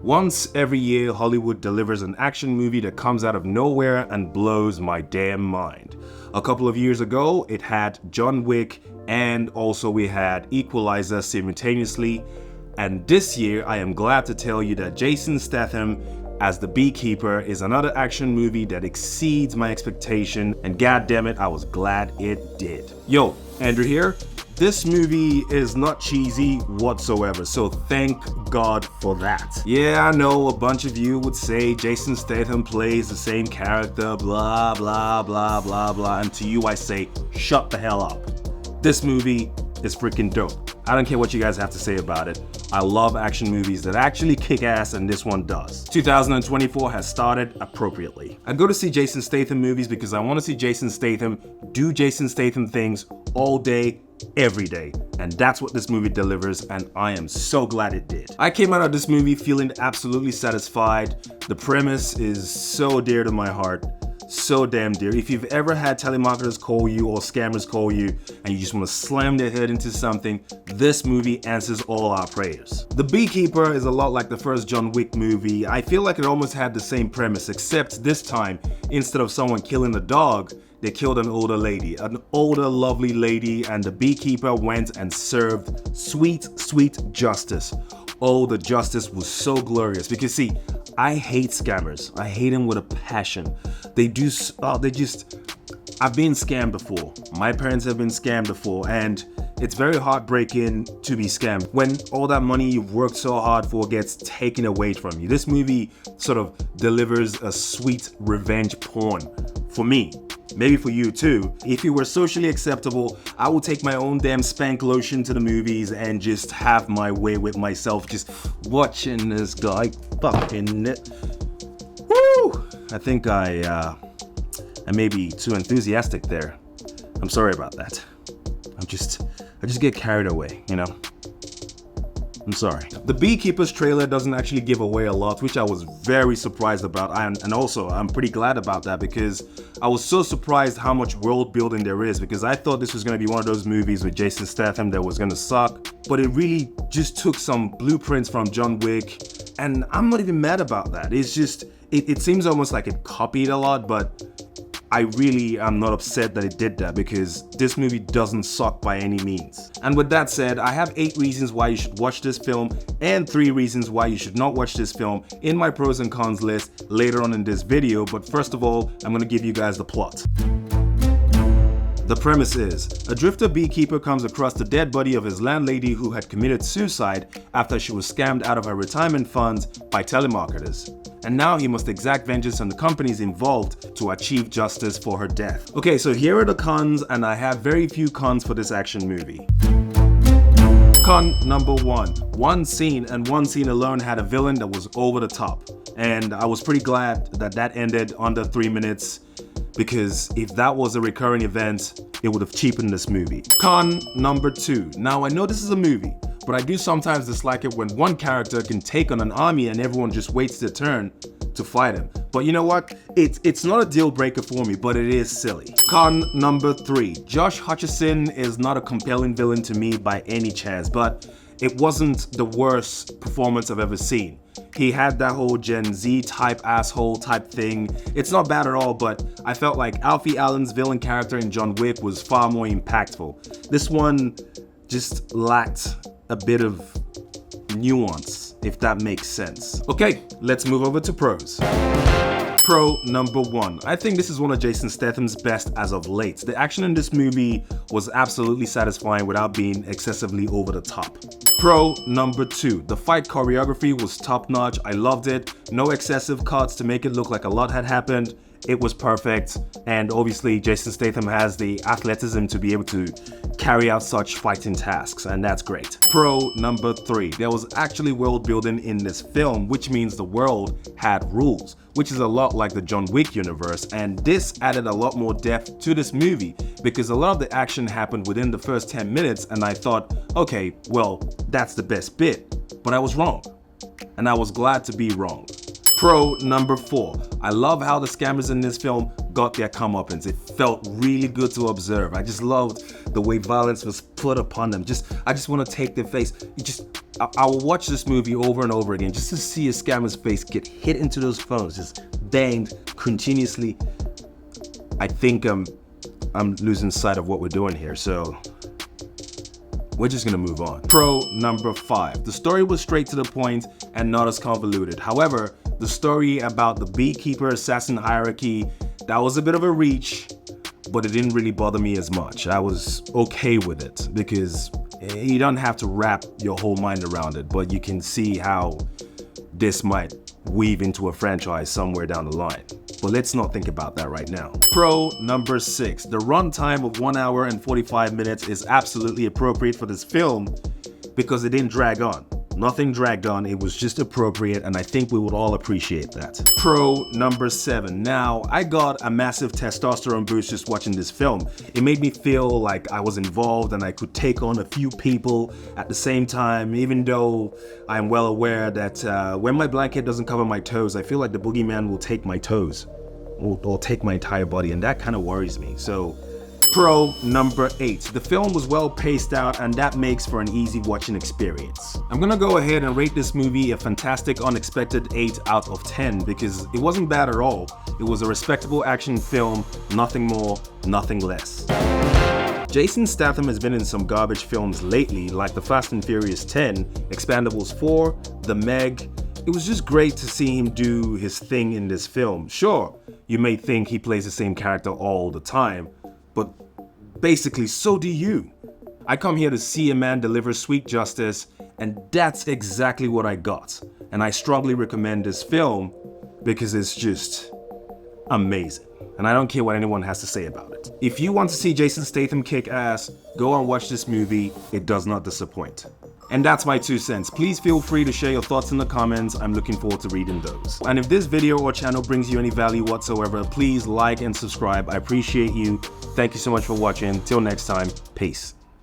Once every year, Hollywood delivers an action movie that comes out of nowhere and blows my damn mind. A couple of years ago, it had John Wick and also we had Equalizer simultaneously. And this year, I am glad to tell you that Jason Statham as The Beekeeper is another action movie that exceeds my expectation, and goddammit, I was glad it did. Yo, Andrew here. This movie is not cheesy whatsoever, so thank God for that. Yeah, I know a bunch of you would say Jason Statham plays the same character, blah, blah, blah, blah, blah, and to you I say, shut the hell up. This movie is freaking dope. I don't care what you guys have to say about it. I love action movies that actually kick ass, and this one does. 2024 has started appropriately. I go to see Jason Statham movies because I want to see Jason Statham do Jason Statham things all day, every day. And that's what this movie delivers, and I am so glad it did. I came out of this movie feeling absolutely satisfied. The premise is so dear to my heart. So damn dear. If you've ever had telemarketers call you or scammers call you and you just want to slam their head into something, this movie answers all our prayers. The Beekeeper is a lot like the first John Wick movie. I feel like it almost had the same premise, except this time, instead of someone killing a dog, they killed an older lady, an older lovely lady, and the Beekeeper went and served sweet, sweet justice. Oh, the justice was so glorious because see, I hate scammers. I hate them with a passion. I've been scammed before. My parents have been scammed before, and it's very heartbreaking to be scammed when all that money you've worked so hard for gets taken away from you. This movie sort of delivers a sweet revenge porn for me. Maybe for you too. If it were socially acceptable, I would take my own damn spank lotion to the movies and just have my way with myself, just watching this guy fucking it. Woo! I think I may be too enthusiastic there. I'm sorry about that. I just get carried away, you know? I'm sorry. The Beekeeper's trailer doesn't actually give away a lot, which I was very surprised about. And also, I'm pretty glad about that because I was so surprised how much world building there is, because I thought this was going to be one of those movies with Jason Statham that was going to suck. But it really just took some blueprints from John Wick, and I'm not even mad about that. It's just, it seems almost like it copied a lot, but I really am not upset that it did that because this movie doesn't suck by any means. And with that said, I have 8 reasons why you should watch this film and 3 reasons why you should not watch this film in my pros and cons list later on in this video. But first of all, I'm gonna give you guys the plot. The premise is, a drifter beekeeper comes across the dead body of his landlady who had committed suicide after she was scammed out of her retirement funds by telemarketers. And now he must exact vengeance on the companies involved to achieve justice for her death. Okay, so here are the cons, and I have very few cons for this action movie. Con number 1. One scene and one scene alone had a villain that was over the top. And I was pretty glad that that ended under 3 minutes, because if that was a recurring event, it would have cheapened this movie. Con number 2. Now I know this is a movie, but I do sometimes dislike it when one character can take on an army and everyone just waits their turn to fight him. But you know what? It's not a deal breaker for me, but it is silly. Con number 3. Josh Hutcherson is not a compelling villain to me by any chance, but it wasn't the worst performance I've ever seen. He had that whole Gen Z type asshole type thing. It's not bad at all, but I felt like Alfie Allen's villain character in John Wick was far more impactful. This one just lacked a bit of nuance, if that makes sense. Okay, let's move over to pros. Pro number 1. I think this is one of Jason Statham's best as of late. The action in this movie was absolutely satisfying without being excessively over the top. Pro number 2. The fight choreography was top notch. I loved it. No excessive cuts to make it look like a lot had happened. It was perfect, and obviously Jason Statham has the athleticism to be able to carry out such fighting tasks, and that's great. Pro number 3. There was actually world building in this film, which means the world had rules, which is a lot like the John Wick universe, and this added a lot more depth to this movie because a lot of the action happened within the first 10 minutes, and I thought, okay, well, that's the best bit, but I was wrong, and I was glad to be wrong. Pro number 4. I love how the scammers in this film got their comeuppance. It felt really good to observe. I just loved the way violence was put upon them. I just want to take their face. I will watch this movie over and over again just to see a scammer's face get hit into those phones, just banged continuously. I think I'm losing sight of what we're doing here, so we're just gonna move on. Pro number 5. The story was straight to the point and not as convoluted. However, the story about the beekeeper assassin hierarchy, that was a bit of a reach, but it didn't really bother me as much. I was okay with it because you don't have to wrap your whole mind around it, but you can see how this might weave into a franchise somewhere down the line. But let's not think about that right now. Pro number 6. The runtime of 1 hour and 45 minutes is absolutely appropriate for this film because it didn't drag on. Nothing dragged on, it was just appropriate, and I think we would all appreciate that. Pro number 7. Now, I got a massive testosterone boost just watching this film. It made me feel like I was involved and I could take on a few people at the same time, even though I'm well aware that when my blanket doesn't cover my toes, I feel like the boogeyman will take my toes, or take my entire body, and that kind of worries me. So, pro number 8. The film was well paced out, and that makes for an easy watching experience. I'm gonna go ahead and rate this movie a fantastic unexpected 8 out of 10 because it wasn't bad at all. It was a respectable action film, nothing more, nothing less. Jason Statham has been in some garbage films lately, like The Fast and Furious 10, Expendables 4, The Meg. It was just great to see him do his thing in this film. Sure, you may think he plays the same character all the time, but basically, so do you. I come here to see a man deliver sweet justice, and that's exactly what I got. And I strongly recommend this film because it's just amazing. And I don't care what anyone has to say about it. If you want to see Jason Statham kick ass, go and watch this movie. It does not disappoint. And that's my 2 cents. Please feel free to share your thoughts in the comments. I'm looking forward to reading those. And if this video or channel brings you any value whatsoever, please like and subscribe. I appreciate you. Thank you so much for watching. Till next time, peace.